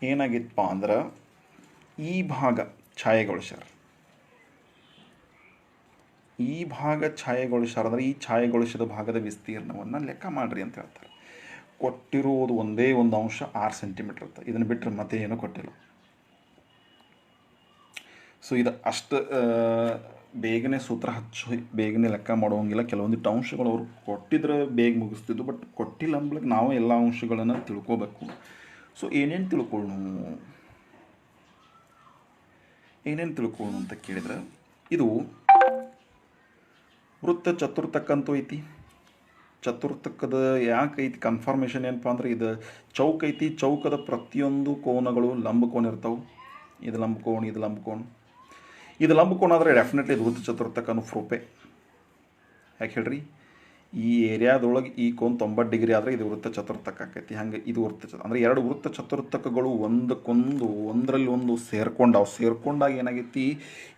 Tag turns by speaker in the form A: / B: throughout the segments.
A: ಏನಾಗಿತ್ತಪ್ಪ ಅಂದ್ರೆ ಈ ಭಾಗ ಛಾಯೆಗೊಳಿಸ್ಯಾರ. ಈ ಭಾಗ ಛಾಯೆಗೊಳಿಸ್ಯಾರ ಅಂದರೆ ಈ ಛಾಯೆಗೊಳಿಸಿದ ಭಾಗದ ವಿಸ್ತೀರ್ಣವನ್ನು ಲೆಕ್ಕ ಮಾಡಿರಿ ಅಂತ ಹೇಳ್ತಾರೆ. ಕೊಟ್ಟಿರುವುದು ಒಂದೇ ಒಂದು ಅಂಶ 6 ಸೆಂಟಿಮೀಟ್ರ್ ಇರ್ತದೆ. ಇದನ್ನು ಬಿಟ್ಟರೆ ಮತ್ತೆ ಏನೂ ಕೊಟ್ಟಿಲ್ಲ. ಸೊ ಇದು ಅಷ್ಟು ಬೇಗನೆ ಸೂತ್ರ ಹಚ್ಚಿ ಬೇಗನೆ ಲೆಕ್ಕ ಮಾಡೋಂಗಿಲ್ಲ. ಕೆಲವೊಂದಿಟ್ಟು ಅಂಶಗಳು ಅವ್ರು ಕೊಟ್ಟಿದ್ರೆ ಬೇಗ ಮುಗಿಸ್ತಿದ್ದು, ಬಟ್ ಕೊಟ್ಟಿಲ್ಲ ಅಂಬ್ಲಿಕ್ಕೆ ನಾವು ಎಲ್ಲ ಅಂಶಗಳನ್ನು ತಿಳ್ಕೋಬೇಕು. ಸೊ ಏನೇನು ತಿಳ್ಕೊಳ್ಳೋಣ ಅಂತ ಕೇಳಿದ್ರೆ, ಇದು ವೃತ್ತ ಚತುರ್ಥಕ್ಕಂತೂ ಐತಿ. ಚತುರ್ಥಕದ ಯಾಕೆ ಐತಿ ಕನ್ಫರ್ಮೇಷನ್ ಏನಪ್ಪ ಅಂದ್ರೆ, ಇದು ಚೌಕ ಐತಿ. ಚೌಕದ ಪ್ರತಿಯೊಂದು ಕೋನಗಳು ಲಂಬಕೋನ ಇರ್ತಾವೆ. ಇದು ಲಂಬಕೋಣ, ಇದು ಲಂಬಕೋಣ. ಇದು ಲಂಬಕೋನ ಆದರೆ ಡೆಫಿನೆಟ್ಲಿ ಇದು ವೃತ್ತ ಚತುರ್ಥಕನು ಪ್ರೂಫೇ. ಯಾಕೆ ಹೇಳ್ರಿ, ಈ ಏರಿಯಾದೊಳಗೆ ಈ ಕೋನ 90 ಡಿಗ್ರಿ ಆದರೆ ಇದು ವೃತ್ತ ಚತುರ್ಥಕ ಆಕೈತಿ. ಹಂಗೆ ಇದು ಅಂದರೆ ಎರಡು ವೃತ್ತ ಚತುರ್ಥಕಗಳು ಒಂದರಲ್ಲಿ ಒಂದು ಸೇರ್ಕೊಂಡಾಗ ಏನಾಗೈತಿ,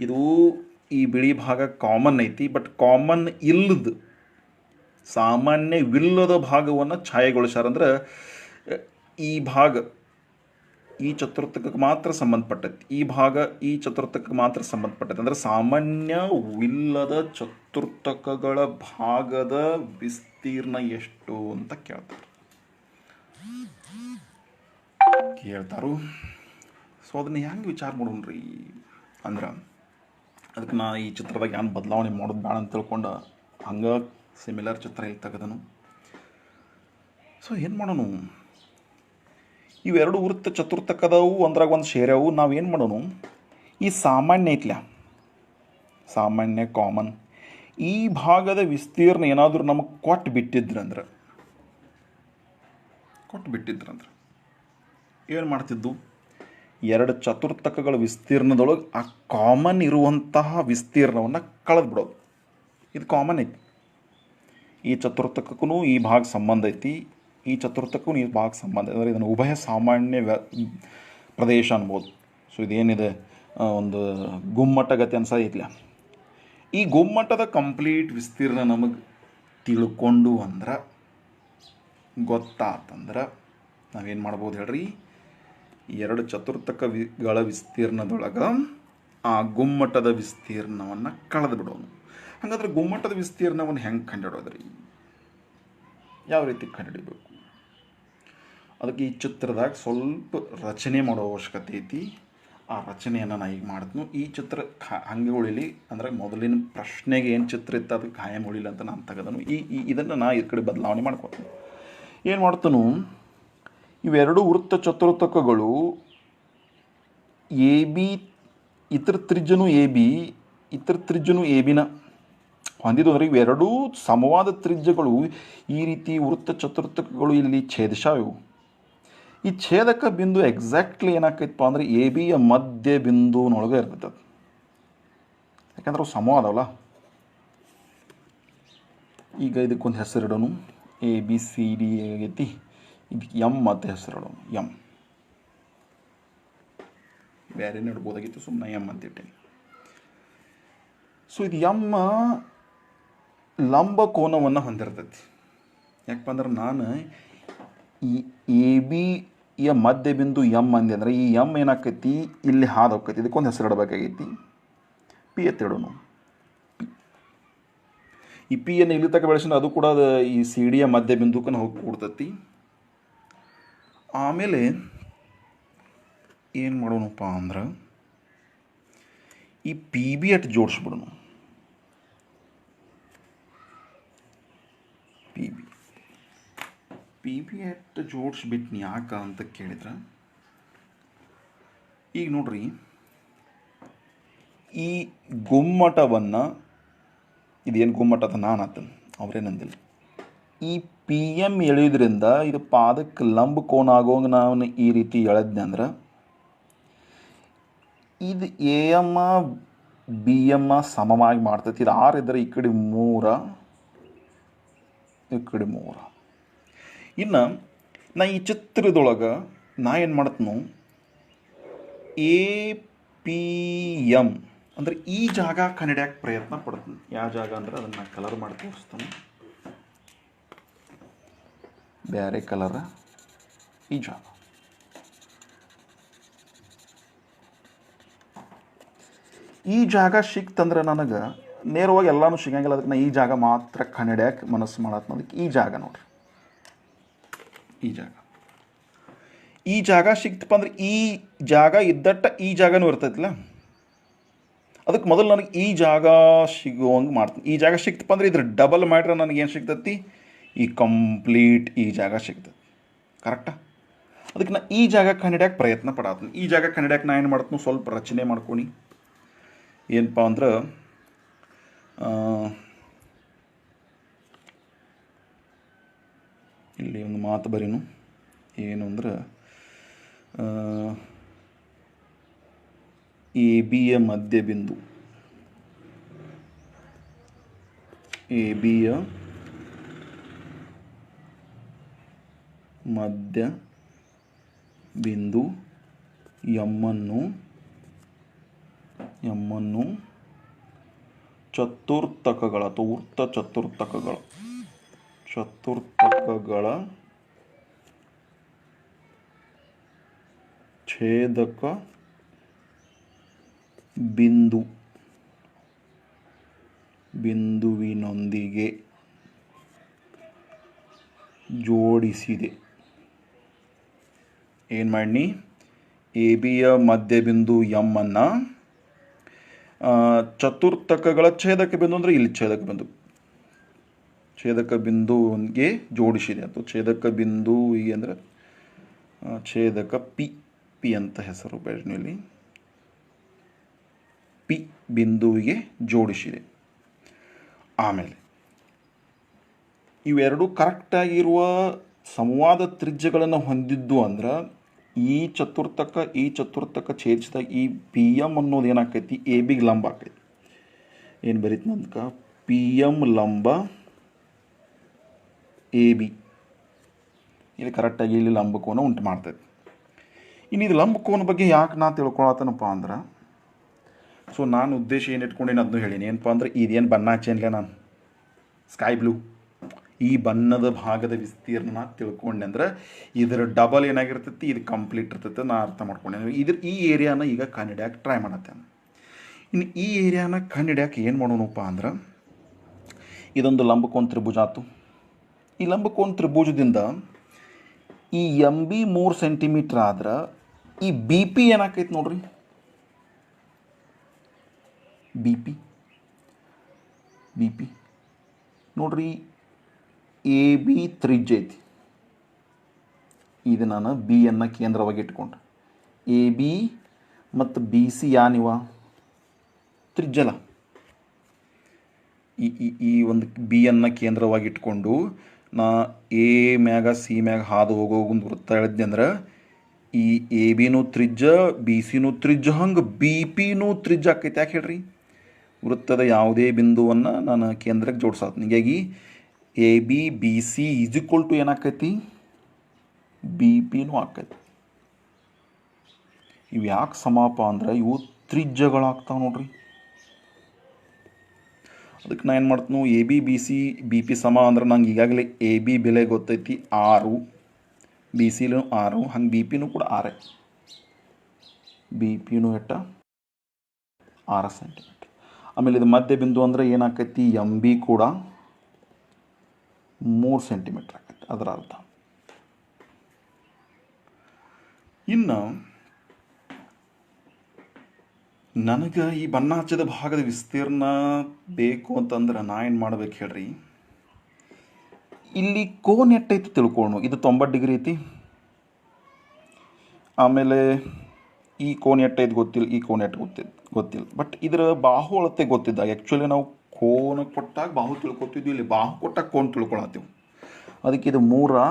A: ಇದು ಈ ಬಿಳಿ ಭಾಗ ಕಾಮನ್ ಐತಿ. ಬಟ್ ಕಾಮನ್ ಇಲ್ಲದ ಸಾಮಾನ್ಯವಿಲ್ಲದ ಭಾಗವನ್ನು ಛಾಯೆಗೊಳಿಸ್ಯಾರ. ಅಂದ್ರೆ ಈ ಭಾಗ ಈ ಚತುರ್ಥಕಕ್ಕೆ ಮಾತ್ರ ಸಂಬಂಧಪಟ್ಟೈತಿ, ಈ ಭಾಗ ಈ ಚತುರ್ಥಕಕ್ಕೆ ಮಾತ್ರ ಸಂಬಂಧಪಟ್ಟೈತಿ. ಅಂದರೆ ಸಾಮಾನ್ಯವಿಲ್ಲದ ಚತುರ್ಥಕಗಳ ಭಾಗದ ವಿಸ್ತೀರ್ಣ ಎಷ್ಟು ಅಂತ ಕೇಳ್ತಾರು. ಸೊ ಅದನ್ನ ಹೆಂಗೆ ವಿಚಾರ ಮಾಡೋಣ್ರಿ ಅಂದ್ರೆ, ಅದಕ್ಕೆ ನಾ ಈ ಚಿತ್ರದಾಗ ಏನು ಬದಲಾವಣೆ ಮಾಡೋದು ಬೇಡ ಅಂತ ತಿಳ್ಕೊಂಡು ಹಂಗೆ ಸಿಮಿಲರ್ ಚಿತ್ರ ಇಲ್ಲಿ ತೆಗೆದನು. ಸೊ ಏನು ಮಾಡೋಣ, ಇವೆರಡು ವೃತ್ತ ಚತುರ್ಥಕದವು ಒಂದ್ರಾಗ ಒಂದು ಸೇರ್ಯಾವು. ನಾವೇನು ಮಾಡೋಣ, ಈ ಸಾಮಾನ್ಯ ಐತ್ಲ, ಸಾಮಾನ್ಯ ಕಾಮನ್, ಈ ಭಾಗದ ವಿಸ್ತೀರ್ಣ ಏನಾದರೂ ನಮಗೆ ಕೊಟ್ಟು ಬಿಟ್ಟಿದ್ರಂದ್ರೆ ಏನು ಮಾಡ್ತಿದ್ದು, ಎರಡು ಚತುರ್ಥಕಗಳ ವಿಸ್ತೀರ್ಣದೊಳಗೆ ಆ ಕಾಮನ್ ಇರುವಂತಹ ವಿಸ್ತೀರ್ಣವನ್ನು ಕಳೆದು ಬಿಡೋದು. ಇದು ಕಾಮನ್ ಐತಿ. ಈ ಚತುರ್ಥಕಕ್ಕೂ ಈ ಭಾಗ ಸಂಬಂಧ ಐತಿ, ಈ ಚತುರ್ಥಕ್ಕೂ ಈ ಭಾಗ ಸಂಬಂಧ. ಅಂದರೆ ಇದನ್ನು ಉಭಯ ಸಾಮಾನ್ಯ ಪ್ರದೇಶ ಅನ್ಬೋದು. ಸೊ ಇದೇನಿದೆ ಒಂದು ಗುಮ್ಮಟ ಗತಿ ಅನ್ಸೈತಿಲ್ಲ. ಈ ಗುಮ್ಮಟದ ಕಂಪ್ಲೀಟ್ ವಿಸ್ತೀರ್ಣ ನಮಗೆ ತಿಳ್ಕೊಂಡು ಅಂದ್ರೆ ಗೊತ್ತಾತಂದ್ರೆ ನಾವೇನು ಮಾಡ್ಬೋದು ಹೇಳ್ರಿ, ಎರಡು ಚತುರ್ಥಕಗಳ ವಿಸ್ತೀರ್ಣದೊಳಗೆ ಆ ಗುಮ್ಮಟದ ವಿಸ್ತೀರ್ಣವನ್ನು ಕಳೆದು ಬಿಡೋನು. ಹಾಗಾದ್ರೆ ಗುಮ್ಮಟದ ವಿಸ್ತೀರ್ಣವನ್ನು ಹೆಂಗೆ ಕಂಡುಹಿಡೋದ್ರಿ, ಯಾವ ರೀತಿ ಕಂಡುಹಿಡಿಬೇಕು? ಅದಕ್ಕೆ ಈ ಚಿತ್ರದಾಗ ಸ್ವಲ್ಪ ರಚನೆ ಮಾಡೋ ಅವಶ್ಯಕತೆ ಐತಿ. ಆ ರಚನೆಯನ್ನು ನಾನು ಈಗ ಮಾಡ್ತೀನಿ. ಈ ಚಿತ್ರ ಹಂಗೆ ಉಳಿಲಿ ಅಂದರೆ ಮೊದಲಿನ ಪ್ರಶ್ನೆಗೆ ಏನು ಚಿತ್ರ ಇತ್ತು ಅದಕ್ಕೆ ಕಾಯಂ ಉಳಿಲ್ಲ ಅಂತ ನಾನು ತೆಗೆದನು. ಇದನ್ನು ನಾ ಈ ಕಡೆ ಬದಲಾವಣೆ ಮಾಡ್ಕೊತೀನಿ. ಏನು ಮಾಡ್ತಾನು, ಇವೆರಡು ವೃತ್ತ ಚತುರ್ಥಕಗಳು ಎ ಬಿ, ಇತರ ತ್ರಿಜ್ಯನೂ ಎ ಬಿ, ಇತರ ತ್ರಿಜ್ಯನೂ ಎ ಬಿನ ಹೊಂದಿದ್ದು. ಅಂದರೆ ಇವೆರಡೂ ಸಮವಾದ ತ್ರಿಜ್ಯಗಳು ಈ ರೀತಿ ವೃತ್ತ ಚತುರ್ಥಕಗಳು ಇಲ್ಲಿ ಛೇದಿಸಾವು. ಈ ಛೇದಕ ಬಿಂದು ಎಕ್ಸಾಕ್ಟ್ಲಿ ಏನಾಕೈತಪ್ಪ ಅಂದರೆ ಎ ಬಿಯ ಮಧ್ಯ ಬಿಂದುನೊಳಗೆ ಇರ್ತೈತೆ ಅದು. ಯಾಕಂದ್ರೆ ಅವು ಸಮವಾದವಲ್ಲ. ಈಗ ಇದಕ್ಕೊಂದು ಹೆಸರಿಡೋನು, ಎ ಬಿ ಸಿ ಡಿ ಆಗೈತಿ. ಇದಕ್ಕೆ ಎಮ್ ಮತ್ತು ಹೆಸರಿಡೋನು, ಎಮ್. ಬೇರೆ ಇಡ್ಬೋದಾಗಿತ್ತು, ಸುಮ್ಮನೆ ಎಮ್ ಅಂತ ಇಟ್ಟೇನೆ. ಸೊ ಇದು ಎಮ್ ಲಂಬ ಕೋನವನ್ನು ಹೊಂದಿರ್ತೈತಿ. ಯಾಕಪ್ಪ ಅಂದ್ರೆ ನಾನು ಈ ಎ ಬಿಯ ಮಧ್ಯ ಬಿಂದು ಎಮ್ ಅಂದೆ ಅಂದರೆ ಈ ಎಮ್ ಏನಾಕೈತಿ ಇಲ್ಲಿ ಹಾದು ಹೋಗ್ತೈತಿ. ಇದಕ್ಕೊಂದು ಹೆಸರು ಇಡಬೇಕಾಗೈತಿ, ಪಿ ಎತ್ತಿಡೋನು. ಈ ಪಿಯನ್ನು ಇಲ್ಲಿ ತಕ್ಕ ಬೆಳೆಸಿದ್ರೆ ಅದು ಕೂಡ ಈ ಸಿ ಡಿಯ ಮಧ್ಯ ಬಿಂದುಕನ್ನು ಹೋಗಿ ಕೂಡ್ತೈತಿ. ಆಮೇಲೆ ಏನು ಮಾಡೋಣಪ್ಪ ಅಂದ್ರೆ ಈ ಪಿ ಬಿ ಅಟ್ ಜೋಡಿಸ್ಬಿಡೋಣ. ಪಿ ಬಿ ಅಟ್ ಜೋಡಿಸ್ಬಿಟ್ನಿ ಯಾಕೆ ಅಂತ ಕೇಳಿದ್ರೆ, ಈಗ ನೋಡ್ರಿ, ಈ ಗುಮ್ಮಟವನ್ನು ಇದೇನು ಗುಮ್ಮಟದ ನಾನು ಆತನು ಅವ್ರೇನಂದಿಲ್ಲ. ಈ ಪಿ ಎಮ್ ಎಳೆಯೋದ್ರಿಂದ ಇದು ಪಾದಕ್ಕೆ ಲಂಬ ಕೋನ ಆಗೋಂಗೆ ನಾನು ಈ ರೀತಿ ಎಳೆದ್ನೆ ಅಂದ್ರೆ ಇದು ಎ ಎಮ್ಮ ಬಿ ಎಮ್ಮ ಸಮವಾಗಿ ಮಾಡ್ತೈತಿ. ಇದು 6 ಇದ್ದರೆ ಈ ಕಡೆ 3, ಈ ಕಡೆ 3. ಇನ್ನು ನಾ ಈ ಚಿತ್ರದೊಳಗೆ ನಾ ಏನು ಮಾಡ್ತೀನಿ, ಎ ಪಿ ಎಮ್ ಅಂದರೆ ಈ ಜಾಗ ಕಂಡಿಡ್ಯಾಕೆ ಪ್ರಯತ್ನ ಪಡ್ತೀನಿ. ಯಾವ ಜಾಗ ಅಂದ್ರೆ ಅದನ್ನು ಕಲರ್ ಮಾಡಿ ತೋರಿಸ್ತಾನೆ, ಬೇರೆ ಕಲರ ಈ ಜಾಗ. ಈ ಜಾಗ ಸಿಕ್ತಂದ್ರೆ ನನಗೆ ನೇರವಾಗಿ ಎಲ್ಲನೂ ಸಿಗಂಗಿಲ್ಲ. ಅದಕ್ಕೆ ನಾ ಈ ಜಾಗ ಮಾತ್ರ ಕನ್ನಡ್ಯಾಕೆ ಮನಸ್ಸು ಮಾಡತ್ತನ್ನೋದಕ್ಕೆ ಈ ಜಾಗ ನೋಡ್ರಿ. ಈ ಜಾಗ ಸಿಕ್ತಪ್ಪ ಅಂದ್ರೆ ಈ ಜಾಗ ಇದ್ದಟ್ಟ ಈ ಜಾಗನೂ ಇರ್ತೈತಿಲ್ಲ. ಅದಕ್ಕೆ ಮೊದಲು ನನಗೆ ಈ ಜಾಗ ಸಿಗುವಂಗೆ ಮಾಡ್ತೀನಿ. ಈ ಜಾಗ ಸಿಕ್ತಪ್ಪ ಅಂದ್ರೆ ಇದ್ರ ಡಬಲ್ ಮಾಡ್ರೆ ನನಗೇನು ಸಿಗ್ತೈತಿ, ಈ ಕಂಪ್ಲೀಟ್ ಈ ಜಾಗ ಸಿಗ್ತೈತಿ. ಕರೆಕ್ಟಾ? ಅದಕ್ಕೆ ನಾ ಈ ಜಾಗ ಕಂಡಿಡ್ಯಾಕೆ ಪ್ರಯತ್ನ ಪಡತ್ತೀನಿ. ಈ ಜಾಗ ಕಂಡಿಡ್ಯಾಕೆ ನಾ ಏನು ಮಾಡ್ತೀನಿ, ಸ್ವಲ್ಪ ರಚನೆ ಮಾಡ್ಕೊನಿ. ಏನಪ್ಪ ಅಂದ್ರೆ ಇಲ್ಲಿ ಒಂದು ಮಾತು ಬರೀನು. ಏನು ಅಂದ್ರೆ ಎ ಬಿಯ ಮಧ್ಯಬಿಂದು, ಎ ಬಿಯ ಮಧ್ಯ ಬಿಂದು ಎಮ್ಮನ್ನು ಚತುರ್ಥಕಗಳ ಅಥವಾ ವೃತ್ತ ಚತುರ್ಥಕಗಳ ಛೇದಕ ಬಿಂದುವಿನೊಂದಿಗೆ ಜೋಡಿಸಿದೆ. ಏನು ಮಾಡಿ, ಎ ಬಿಯ ಮಧ್ಯಬಿಂದು ಎಮ್ಮನ್ನು ಚತುರ್ಥಕಗಳ ಛೇದಕ ಬಿಂದು ಅಂದರೆ ಇಲ್ಲಿ ಛೇದಕ ಬಿಂದುವಿಗೆ ಜೋಡಿಸಿದೆ. ಅಥವಾ ಛೇದಕ ಬಿಂದು ಹೀಗೆ ಅಂದರೆ ಛೇದಕ ಪಿ ಅಂತ ಹೆಸರು ಬೇರೆ, ಪಿ ಬಿಂದುವಿಗೆ ಜೋಡಿಸಿದೆ. ಆಮೇಲೆ ಇವೆರಡು ಕರೆಕ್ಟಾಗಿರುವ ಸಂವಾದ ತ್ರಿಜ್ಯಗಳನ್ನು ಹೊಂದಿದ್ದು ಅಂದ್ರೆ ಈ ಚತುರ್ಥಕ ಛೇದಿಸಿದಾಗ ಈ ಪಿ ಎಮ್ ಅನ್ನೋದು ಏನಾಕೈತಿ, ಎ ಬಿಗೆ ಲಂಬ ಆಕೈತಿ. ಏನು ಬರೀತಿ ನಂತಕ, ಪಿ ಎಮ್ ಲಂಬ ಎ ಬಿ. ಇಲ್ಲಿ ಕರೆಕ್ಟಾಗಿ ಇಲ್ಲಿ ಲಂಬಕೋನ ಉಂಟು ಮಾಡ್ತೈತಿ. ಇನ್ನು ಇದು ಲಂಬಕೋನ ಬಗ್ಗೆ ಯಾಕೆ ನಾ ತಿಳ್ಕೊಳತ್ತನಪ್ಪ ಅಂದ್ರೆ, ಸೊ ನಾನು ಉದ್ದೇಶ ಏನು ಇಟ್ಕೊಂಡೇನು ಅದನ್ನು ಹೇಳೀನಿ. ಏನಪ್ಪ ಅಂದ್ರೆ ಇದೇನು ಬಣ್ಣ ಹಚ್ಚೇನಿಲ್ಲ ನಾನು, ಸ್ಕೈ ಬ್ಲೂ, ಈ ಬಣ್ಣದ ಭಾಗದ ವಿಸ್ತೀರ್ಣ ತಿಳ್ಕೊಂಡೆ ಅಂದ್ರೆ ಇದರ ಡಬಲ್ ಏನಾಗಿರ್ತೈತಿ, ಇದು ಕಂಪ್ಲೀಟ್ ಇರ್ತೈತೆ ನಾ ಅರ್ಥ ಮಾಡ್ಕೊಂಡೆ. ಈ ಏರಿಯಾನ ಈಗ ಕಂಡಿಡ್ಯಾಕೆ ಟ್ರೈ ಮಾಡತ್ತೆ. ಇನ್ನು ಈ ಏರಿಯಾನ ಕಂಡಿಡ್ಯಾಕೆ ಏನು ಮಾಡೋಣಪ್ಪ ಅಂದ್ರೆ, ಇದೊಂದು ಲಂಬಕೋನ ತ್ರಿಭುಜ ಆಯ್ತು. ಈ ಲಂಬಕೋನ ತ್ರಿಭುಜದಿಂದ ಈ ಎಮ್ ಬಿ 3 ಸೆಂಟಿಮೀಟ್ರ್ ಆದ್ರೆ ಈ ಬಿ ಪಿ ಏನಾಕೈತಿ ನೋಡ್ರಿ, ಬಿ ಪಿ ನೋಡ್ರಿ, ಎ ಬಿ ತ್ರಿಜ್ಯ ಐತಿ. ಇದು ನಾನು ಬಿ ಅನ್ನು ಕೇಂದ್ರವಾಗಿ ಇಟ್ಕೊಂಡೆ. ಎ ಬಿ ಮತ್ತು ಬಿ ಸಿ ಯಾನಿವ ತ್ರಿಜ್ಯಲ. ಈ ಒಂದು ಬಿ ಅನ್ನು ಕೇಂದ್ರವಾಗಿ ಇಟ್ಕೊಂಡು ನಾ ಎ ಮ್ಯಾಗ ಸಿ ಮ್ಯಾಗ ಹಾದು ಹೋಗೋಗೊಂದು ವೃತ್ತ ಹೇಳಿದ್ನಿ ಅಂದ್ರೆ ಈ ಎ ಬಿನೂ ತ್ರಿಜ್ಯ, ಬಿ ಸಿನೂ ತ್ರಿಜ್ಯ, ಹಂಗೆ ಬಿ ಪಿನೂ ತ್ರಿಜ್ಯ ಆಕೈತೆ. ಯಾಕೆ ಹೇಳ್ರಿ, ವೃತ್ತದ ಯಾವುದೇ ಬಿಂದುವನ್ನು ನಾನು ಕೇಂದ್ರಕ್ಕೆ ಜೋಡಿಸತ್ತೀನಿ. ಹೀಗಾಗಿ A B B C is equal to ಏನಾಕೈತಿ, ಬಿ ಪಿನೂ ಆಕೈತಿ. ಇವು ಯಾಕೆ ಸಮಪ ಅಂದ್ರೆ ಇವು ತ್ರಿಜ್ಯಗಳಾಗ್ತಾವೆ ನೋಡ್ರಿ. ಅದಕ್ಕೆ ನಾನು ಏನು ಮಾಡ್ತೀನಿ, A B B C B P ಸಮ ಅಂದ್ರೆ ನಂಗೆ ಈಗಾಗಲೇ ಎ ಬಿ ಬೆಲೆ ಗೊತ್ತೈತಿ 6, ಬಿ ಸಿಲೂ 6, ಹಂಗೆ ಬಿ ಪಿನೂ ಕೂಡ 6. ಬಿ ಪಿನೂ ಎಟ್ಟ 6 ಸೆಂಟಿಮೀಟ್ರ್. ಆಮೇಲೆ ಇದು ಮಧ್ಯ ಬಿಂದು ಅಂದರೆ ಏನಾಕೈತಿ, ಎಮ್ ಬಿ ಕೂಡ 3 ಸೆಂಟಿಮೀಟ್ರ್ ಆಕೈತಿ. ಅದರ ಅರ್ಥ ಇನ್ನು ನನಗೆ ಈ ಬಣ್ಣ ಹಚ್ಚಿದ ಭಾಗದ ವಿಸ್ತೀರ್ಣ ಬೇಕು ಅಂತಂದ್ರೆ ನಾ ಏನು ಮಾಡ್ಬೇಕು ಹೇಳ್ರಿ, ಇಲ್ಲಿ ಕೋನ್ ಎಟ್ಟೈತಿ ತಿಳ್ಕೊಳ್ಳೋಣ. ಇದು 90 ಡಿಗ್ರಿ ಐತಿ. ಆಮೇಲೆ ಈ ಕೋನ್ ಎಟ್ಟೈತಿ ಗೊತ್ತಿಲ್ಲ, ಈ ಕೋನ್ ಎಟ್ಟು ಗೊತ್ತಿಲ್ಲ. ಬಟ್ ಇದರ ಬಾಹು ಅಳತೆ ಗೊತ್ತಿದ್ದಾಗ ಆ್ಯಕ್ಚುಲಿ ನಾವು ಕೋನ ಕೊಟ್ಟಾಗ ಬಾಹು ತಿಳ್ಕೊತಿದ್ವಿ, ಇಲ್ಲಿ ಬಾಹು ಕೊಟ್ಟಾಗ ಕೋನ್ ತಿಳ್ಕೊಳತ್ತೀವಿ. ಅದಕ್ಕೆ ಇದು 3,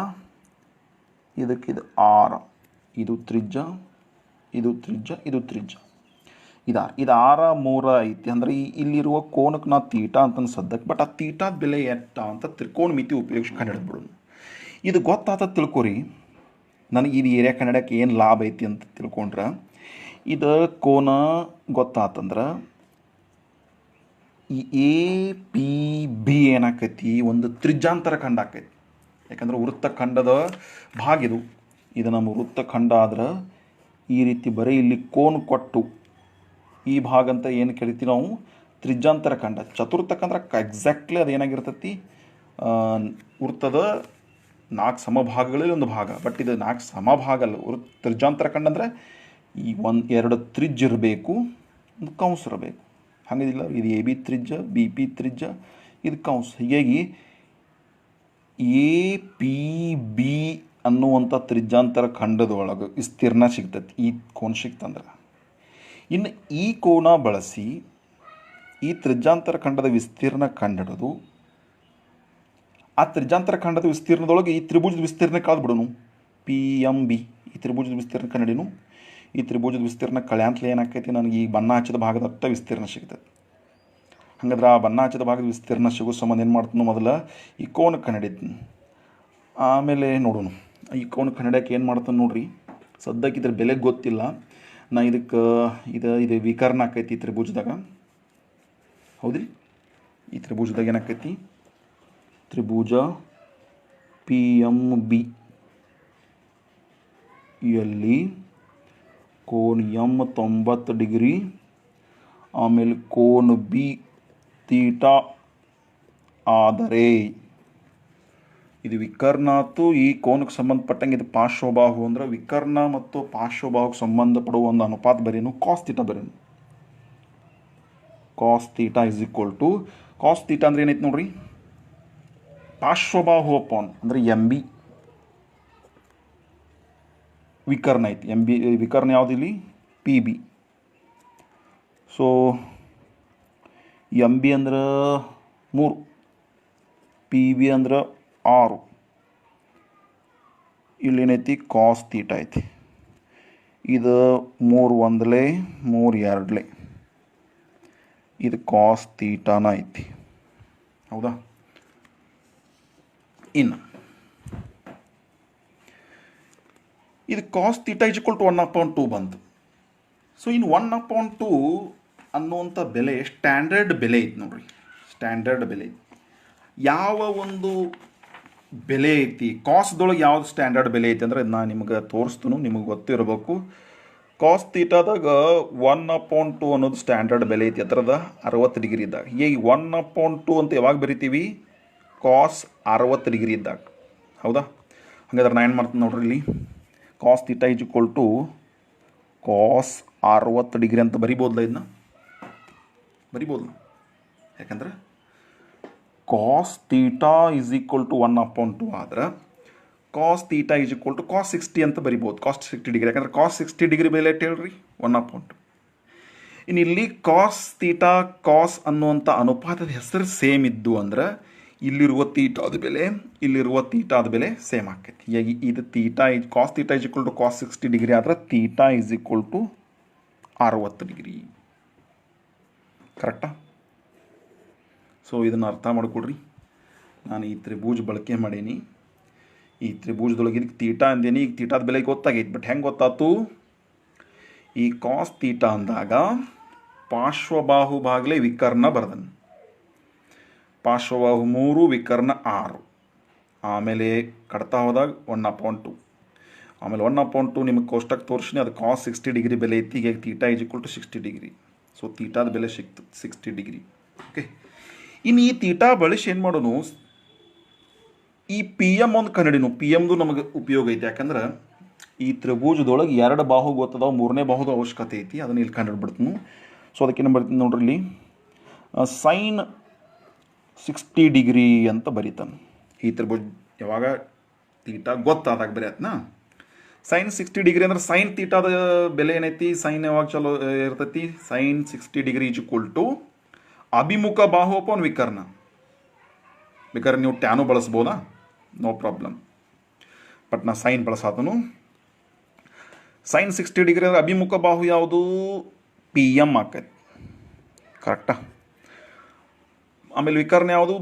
A: ಇದಕ್ಕಿದು 6, ಇದು ತ್ರಿಜ್ಯ, ಇದು ತ್ರಿಜ್ಯ, ಇದು ತ್ರಿಜ್ಯ, ಇದು 6, 3 ಐತಿ. ಅಂದರೆ ಇಲ್ಲಿರುವ ಕೋನಕ್ಕೆ ನಾವು ತೀಟಾ ಅಂತ ಅನ್ಸದ್ದಕ್ಕೆ, ಬಟ್ ಆ ತೀಟಾದ ಬೆಲೆ ಎಟ್ಟ ಅಂತ ತ್ರಿಕೋನ ಮಿತಿ ಉಪಯೋಗಿಸಿ ಕಂಡುಹಿಡಿದ್ಬಿಡೋದು. ಇದು ಗೊತ್ತಾತ ತಿಳ್ಕೊರಿ. ನನಗೆ ಇದು ಏರಿಯಾ ಕಂಡುಹಿಡಿಯೋಕೆ ಏನು ಲಾಭ ಐತಿ ಅಂತ ತಿಳ್ಕೊಂಡ್ರೆ, ಇದು ಕೋನ ಗೊತ್ತಾತಂದ್ರೆ ಈ ಎ ಪಿ ಬಿ ಏನಾಕೈತಿ, ಒಂದು ತ್ರಿಜ್ಯಾಂತರ ಖಂಡ ಆಕೈತಿ. ಯಾಕಂದ್ರೆ ವೃತ್ತಖಂಡದ ಭಾಗ ಇದು ನಮ್ಮ ವೃತ್ತಖಂಡ ಆದ್ರೆ ಈ ರೀತಿ ಬರೀ ಇಲ್ಲಿ ಕೋನ್ ಕೊಟ್ಟು ಈ ಭಾಗ ಅಂತ ಏನು ಕರಿತೀವಿ ನಾವು ತ್ರಿಜ್ಯಾಂತರ ಖಂಡ. ಚತುರ್ಥಕ ಅಂದ್ರೆ ಎಕ್ಸಾಕ್ಟ್ಲಿ ಅದು ಏನಾಗಿರ್ತೈತಿ, ವೃತ್ತದ 4 ಸಮಭಾಗಗಳಲ್ಲಿ ಒಂದು ಭಾಗ. ಬಟ್ ಇದು 4 ಸಮಭಾಗ ಅಲ್ಲ. ತ್ರಿಜ್ಯಾಂತರ ಖಂಡ ಅಂದರೆ ಈ 2 ತ್ರಿಜ್ಯ ಇರಬೇಕು, ಒಂದು ಕಂಸ ಇರಬೇಕು. ಹಾಗಿಲ್ಲ, ಇದು ಎ ಬಿ ತ್ರಿಜ್ಯ, ಬಿ ಪಿ ತ್ರಿಜ್ಯ, ಇದು ಕಂಸ. ಹೀಗಾಗಿ ಎ ಪಿ ಬಿ ಅನ್ನುವಂಥ ತ್ರಿಜ್ಯಾಂತರ ಖಂಡದೊಳಗೆ ವಿಸ್ತೀರ್ಣ ಸಿಗ್ತೈತಿ. ಈ ಕೋನ ಸಿಕ್ತಂದ್ರೆ ಇನ್ನು ಈ ಕೋನ ಬಳಸಿ ಈ ತ್ರಿಜ್ಯಾಂತರ ಖಂಡದ ವಿಸ್ತೀರ್ಣ ಕಂಡುಹಿಡಿದು ಆ ತ್ರಿಜ್ಯಾಂತರ ಖಂಡದ ವಿಸ್ತೀರ್ಣದೊಳಗೆ ಈ ತ್ರಿಭುಜದ ವಿಸ್ತೀರ್ಣ ಕಳೆದು ಬಿಡೋನು. ಪಿ ಎಮ್ ಬಿ ಈ ತ್ರಿಭುಜದ ವಿಸ್ತೀರ್ಣ ಕಂಡುಹಿಡಿನು. ಈ ತ್ರಿಭುಜದ ವಿಸ್ತೀರ್ಣ ಕಳ್ಯಾಂತಲೇ ಏನಾಕೈತಿ, ನನಗೆ ಈ ಬಣ್ಣ ಹಚ್ಚಿದ ಭಾಗದಟ್ಟ ವಿಸ್ತೀರ್ಣ ಸಿಗ್ತದೆ. ಹಾಗಾದ್ರೆ ಆ ಬಣ್ಣ ಹಚ್ಚಿದ ಭಾಗದ ವಿಸ್ತೀರ್ಣ ಸಿಗೋ ಸಂಬಂಧ ಏನು ಮಾಡ್ತೀನಿ, ಮೊದಲು ಈ ಕೋನಕ್ಕೆ ಕಂಡುಹಿಡಿತೀನಿ, ಆಮೇಲೆ ನೋಡೋಣ. ಈ ಕೋನಕ್ಕೆ ಕಂಡುಹಿಡಿಯೋಕೆ ಏನು ಮಾಡ್ತಾನೆ ನೋಡ್ರಿ. ಸದ್ಯಕ್ಕೆ ಇದ್ರ ಬೆಲೆ ಗೊತ್ತಿಲ್ಲ. ನಾ ಇದಕ್ಕೆ ಇದು ವಿಕರ್ಣ ಆಕೈತಿ ಈ ತ್ರಿಭುಜದಾಗ. ಹೌದ್ರಿ, ಈ ತ್ರಿಭುಜದಾಗ ಏನಾಕೈತಿ, ತ್ರಿಭುಜ ಪಿ ಎಮ್ ಬಿ ಯಲ್ಲಿ ಕೋನ ಎಮ್ 90 ಡಿಗ್ರಿ, ಆಮೇಲೆ ಕೋನ ಬಿ ತೀಟಾ ಆದರೆ ಇದು ವಿಕರ್ಣ ಆಯ್ತು. ಈ ಕೋನಕ್ಕೆ ಸಂಬಂಧಪಟ್ಟಂಗೆ ಇದು ಪಾರ್ಶ್ವಬಾಹು ಅಂದ್ರೆ ವಿಕರ್ಣ ಮತ್ತು ಪಾರ್ಶ್ವಬಾಹುಗೆ ಸಂಬಂಧಪಡುವ ಒಂದು ಅನುಪಾತ ಬರೀನು, ಕಾಸ್ ತೀಟಾ ಬರೀನು. Cos theta is equal to, cos theta ಅಂದ್ರೆ ಏನೈತೆ ನೋಡ್ರಿ, ಪಾರ್ಶ್ವಬಾಹು ಅಪಾನ್ ಅಂದರೆ ಎಮ್ ಬಿ ವಿಕರ್ಣ ಐತಿ. ಎಮ್ ಬಿ ವಿಕರ್ಣ ಯಾವುದಿಲ್ಲಿ, P B. So M B ಅಂದ್ರೆ 3, ಪಿ ಬಿ ಅಂದ್ರೆ 6. ಇಲ್ಲೇನೈತಿ ಕಾಸ್ ತೀಟಾ ಐತಿ. ಇದು 3 1 3 2 ಇದು ಕಾಸ್ ತೀಟಾನ ಐತಿ. ಹೌದಾ. ಇನ್ನು ಇದು cos theta is equal to 1/2 ಬಂತು. ಸೊ ಇನ್ನು 1/2 ಅನ್ನುವಂಥ ಬೆಲೆ ಸ್ಟ್ಯಾಂಡರ್ಡ್ ಬೆಲೆ ಐತಿ ನೋಡ್ರಿ. ಸ್ಟ್ಯಾಂಡರ್ಡ್ ಬೆಲೆ ಐತಿ. ಯಾವ ಒಂದು ಬೆಲೆ ಐತಿ ಕಾಸ್ದೊಳಗೆ ಯಾವ್ದು ಸ್ಟ್ಯಾಂಡರ್ಡ್ ಬೆಲೆ ಐತಿ ಅಂದರೆ ನಾನು ನಿಮ್ಗೆ ತೋರಿಸ್ತೀನಿ, ನಿಮಗೆ ಗೊತ್ತಿರಬೇಕು. ಕಾಸ್ ತೀಟಾದಾಗ 1/2 ಅನ್ನೋದು ಸ್ಟ್ಯಾಂಡರ್ಡ್ ಬೆಲೆ ಐತಿ. ಅದರದ 60 ಡಿಗ್ರಿ ಇದ್ದಾಗ. ಈಗ 1/2 ಅಂತ ಯಾವಾಗ ಬರಿತೀವಿ, ಕಾಸ್ 60 ಡಿಗ್ರಿ ಇದ್ದಾಗ. ಹೌದಾ. ಹಾಗಾದ್ರೆ ನಾನು ಏನು ಮಾಡ್ತೀನಿ ನೋಡ್ರಿ, ಇಲ್ಲಿ cos theta is equal to cos 60 degree ಅಂತ ಬರಿಬೋದಲ್ಲ, ಇದನ್ನ ಬರಿಬೋದಲ್ಲ. ಯಾಕಂದ್ರೆ cos theta is equal to 1/2 ಆದ್ರೆ cos theta is equal to cos 60 ಅಂತ ಬರಿಬೋದು. ಕಾಸ್ 60 ಡಿಗ್ರಿ, ಯಾಕಂದ್ರೆ ಕಾಸ್ 60 ಡಿಗ್ರಿ ಬೆಲೆ ಎಷ್ಟು ಹೇಳ್ರಿ, 1/2. ಇನ್ನು ಇಲ್ಲಿ ಕಾಸ್ ತೀಟಾ ಕಾಸ್ ಅನ್ನುವಂಥ ಅನುಪಾತದ ಹೆಸರು ಸೇಮ್ ಇದ್ದು ಅಂದ್ರೆ ಇಲ್ಲಿರುವ ತೀಟಾದ ಬೆಲೆ ಇಲ್ಲಿರುವ ತೀಟಾದ ಬೆಲೆ ಸೇಮ್ ಆಕೈತಿ. ಹೀಗಾಗಿ ಇದು theta cos theta is equal to cos 60 degree ಆದ್ರೆ theta is equal to 60 degree. ಕರೆಕ್ಟಾ. ಸೊ ಇದನ್ನು ಅರ್ಥ ಮಾಡಿಕೊಡ್ರಿ. ನಾನು ಈ ತ್ರಿಭುಜ ಬಳಕೆ ಮಾಡೀನಿ. ಈ ತ್ರಿಭುಜದೊಳಗೆ ಇದಕ್ಕೆ ತೀಟಾ ಅಂದೇನಿ. ಈಗ ತೀಟಾದ ಬೆಲೆ ಗೊತ್ತಾಗೈತಿ. ಬಟ್ ಹೆಂಗೆ ಗೊತ್ತಾಯ್ತು, ಈ ಕಾಸ್ ತೀಟಾ ಅಂದಾಗ ಪಾರ್ಶ್ವಬಾಹು ಭಾಗಲೇ ವಿಕರ್ಣ ಬರ್ದನ್. ಪಾರ್ಶ್ವಬಾಹು 3 ವಿಕರ್ಣ 6. ಆಮೇಲೆ ಕಡ್ತಾ ಹೋದಾಗ 1/2. ಆಮೇಲೆ 1/2 ನಿಮಗೆ ಕೋಷ್ಟಕ್ಕೆ ತೋರಿಸಿನಿ, ಅದು ಕಾಸ್ 60 ಡಿಗ್ರಿ ಬೆಲೆ ಐತಿ. ಈಗ theta is equal to 60 degree. So ತೀಟಾದ ಬೆಲೆ ಸಿಕ್ತು 60 ಡಿಗ್ರಿ. ಓಕೆ. ಇನ್ನು ಈ ತೀಟಾ ಬಳಸಿ ಏನು ಮಾಡೋನು, ಈ ಪಿ ಎಮ್ ಒಂದು ಕಂಡಿಡಿನು. ಪಿ ಎಮ್ದು ನಮಗೆ ಉಪಯೋಗ ಐತಿ. ಯಾಕಂದ್ರೆ ಈ ತ್ರಿಭುಜದೊಳಗೆ 2 ಬಾಹು ಗೊತ್ತದಾವ, 3ನೇ ಬಾಹುದ ಅವಶ್ಯಕತೆ ಐತಿ. ಅದನ್ನು ಇಲ್ಲಿ ಕಂಡುಹಿಡ್ಬಿಡ್ತೀನಿ. ಸೊ ಅದಕ್ಕೇನು ಬರ್ತೀನಿ ನೋಡ್ರಿ, ಇಲ್ಲಿ ಸೈನ್ 60 ಡಿಗ್ರಿ ಅಂತ ಬರೀತಾನೆ. ಈ ತ್ರಿಭುಜ ಯಾವಾಗ ತೀಟಾ ಗೊತ್ತಾದಾಗ ಬರೆಯತ್ನಾ. ಸೈನ್ 60 ಡಿಗ್ರಿ ಅಂದ್ರೆ ಸೈನ್ ತೀಟಾದ ಬೆಲೆ ಏನೈತಿ, ಸೈನ್ ಯಾವಾಗ ಚಲೋ ಇರ್ತೈತಿ, sine 60 degree is equal to ಅಭಿಮುಖ ಬಾಹು ಅಪಾನ್ ವಿಕರ್ಣ. ಬೇಕಾದ್ರೆ ನೀವು ಟ್ಯಾನು ಬಳಸ್ಬೋದಾ, ನೋ ಪ್ರಾಬ್ಲಮ್. ಬಟ್ ನಾ ಸೈನ್ ಬಳಸಾತನು. ಸೈನ್ 60 ಡಿಗ್ರಿ ಅಂದರೆ ಅಭಿಮುಖ ಬಾಹು ಯಾವುದು, ಪಿ ಎಮ್ ಆಕೈತಿ. ಕರೆಕ್ಟಾ. ಆಮೇಲೆ ವಿಕರ್ಣ ಯಾವುದು,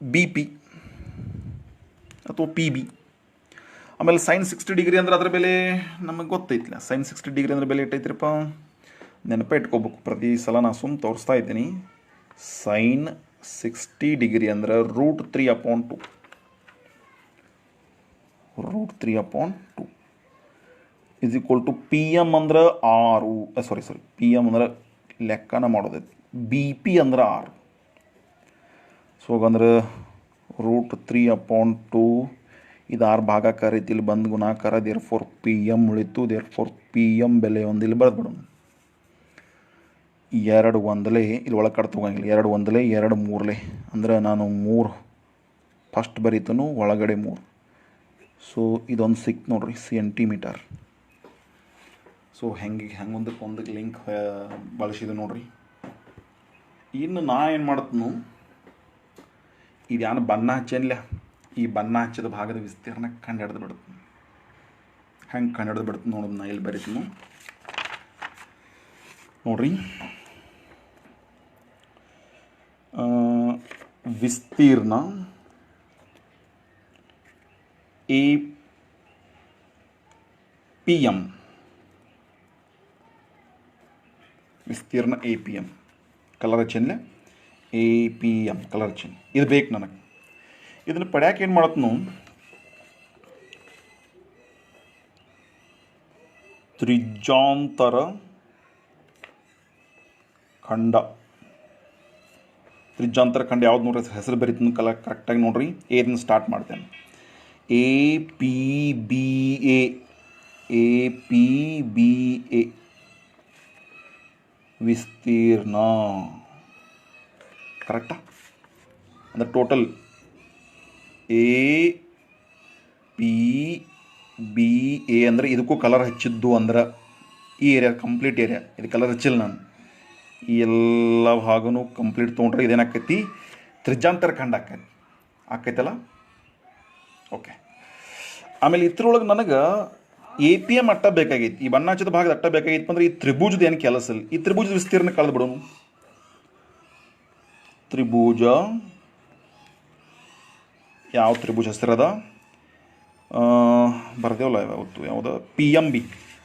A: ಬಿ ಪಿ ಅಥವಾ ಪಿ ಬಿ. ಆಮೇಲೆ ಸೈನ್ 60 ಡಿಗ್ರಿ ಅಂದ್ರೆ ಅದರ ಬೆಲೆ ನಮಗೆ ಗೊತ್ತೈತಿಲ್ಲ. ಸೈನ್ 60 ಡಿಗ್ರಿ ಅಂದ್ರೆ ಬೆಲೆ ಇಟ್ಟೈತ್ರಿಪ್ಪ, ನೆನಪೇ ಇಟ್ಕೋಬೇಕು. ಪ್ರತಿ ಸಲ ನಾನು ತೋರಿಸ್ತಾ ಇದ್ದೀನಿ. ಸೈನ್ 60 ಡಿಗ್ರಿ ಅಂದ್ರೆ √3/2. √3/2 is equal to P M ಅಂದ್ರೆ 6. ಪಿ ಎಮ್ ಅಂದ್ರೆ ಲೆಕ್ಕನ ಮಾಡೋದೈತಿ. ಬಿ ಪಿ ಅಂದ್ರೆ 6. ಸೊ ಹಾಗಂದ್ರೆ √3/2 ಇದು 6 ಭಾಗಾಕಾರ ಐತಿ, ಇಲ್ಲಿ ಬಂದು ಗುಣಾಕಾರ. ದೇರ್ ಫೋರ್ ಪಿ ಎಮ್ ಉಳಿತು. ದೇರ್ ಫೋರ್ ಪಿ ಎಮ್ ಬೆಲೆ ಒಂದು ಇಲ್ಲಿ ಬರೆದ್ಬಿಡೋಣ. 2 ಒಂದಲೇ ಇಲ್ಲಿ ಒಳಗೆ ಕಡೆ ತೊಗೊಂಗಿಲ್ಲ. 2 ಒಂದಲೇ 2 ಮೂರಲೆ ಅಂದ್ರೆ ನಾನು 3 ಫಸ್ಟ್ ಬರೀತನು, ಒಳಗಡೆ 3. ಸೊ ಇದೊಂದು ಸಿಕ್ತು ನೋಡ್ರಿ, ಸೆಂಟಿಮೀಟರ್. ಸೊ ಹೆಂಗೊಂದಕ್ಕೆ ಲಿಂಕ್ ಬಳಸಿದೆ ನೋಡ್ರಿ. ಇನ್ನು ನಾ ಏನು ಮಾಡ್ತನು, ಇದ್ಯಾನು ಬಣ್ಣ ಹಚ್ಚೇನಿಲ್ಲ, ಈ ಬಣ್ಣ ಹಚ್ಚಿದ ಭಾಗದ ವಿಸ್ತೀರ್ಣ ಕಂಡು ಬಿಡ್ತೀನಿ. ಹೆಂಗೆ ಕಂಡು ಬಿಡ್ತೀನಿ ನೋಡೋದು. ನಾ ಇಲ್ಲಿ ಬರೀತೀನಿ ನೋಡ್ರಿ. ವಿಸ್ತೀರ್ಣ APM, ವಿಸ್ತೀರ್ಣ APM. ಕಲರ್ ಹಚ್ಚೇನಿಲ್ಲ, APM ಕಲರ್ ಹಚ್ಚೇನಿ. ಇದು ಬೇಕು ನನಗೆ. ಇದನ್ನು ಪಡ್ಯಾಕೆ ಏನು ಮಾಡತ್ನು, ತ್ರಿಜ್ಯಾಂತರ ಖಂಡ. ತ್ರಿಜ್ಯಾಂತರ ಖಂಡ ಯಾವ್ದು ನೋಡ್ರಿ, ಹೆಸರು ಬರೀತೀನಿ ಕರೆಕ್ಟಾಗಿ ನೋಡ್ರಿ. ಇದನ್ನು ಸ್ಟಾರ್ಟ್ ಮಾಡ್ತೇನೆ. APBA ವಿಸ್ತೀರ್ಣ. ಕರೆಕ್ಟಾ? ಅಂದರೆ ಟೋಟಲ್ APBA ಅಂದರೆ ಇದಕ್ಕೂ ಕಲರ್ ಹಚ್ಚಿದ್ದು ಅಂದ್ರೆ ಈ ಏರಿಯಾ ಕಂಪ್ಲೀಟ್ ಏರಿಯಾ. ಇದು ಕಲರ್ ಹಚ್ಚಿಲ್ಲ ನಾನು. ಈ ಎಲ್ಲ ಭಾಗನೂ ಕಂಪ್ಲೀಟ್ ತೊಗೊಂಡ್ರೆ ಇದೇನಾಕೈತಿ, ತ್ರಿಜ್ಯಾಂತರ ಖಂಡ ಆಕೈತಲ್ಲ. ಓಕೆ. ಆಮೇಲೆ ಇದ್ರೊಳಗೆ ನನಗೆ APM ಅಟ್ಟ ಬೇಕಾಗೈತಿ. ಈ ಬಣ್ಣ ಹಚ್ಚಿದ ಭಾಗದ ಅಟ್ಟ ಬೇಕಾಗಿತ್ತು ಅಂದ್ರೆ ಈ ತ್ರಿಭುಜದ ಏನು ಕೆಲಸ ಇಲ್ಲ. ಈ ತ್ರಿಭುಜದ ವಿಸ್ತೀರ್ಣ ಕಳೆದು ಬಿಡೋನು. ತ್ರಿಭುಜ ಯಾವ ತ್ರಿಭುಜ ಹೆಸರದ ಬರ್ದೇವಲ್ಲ ಯಾವತ್ತು, ಯಾವುದು PMB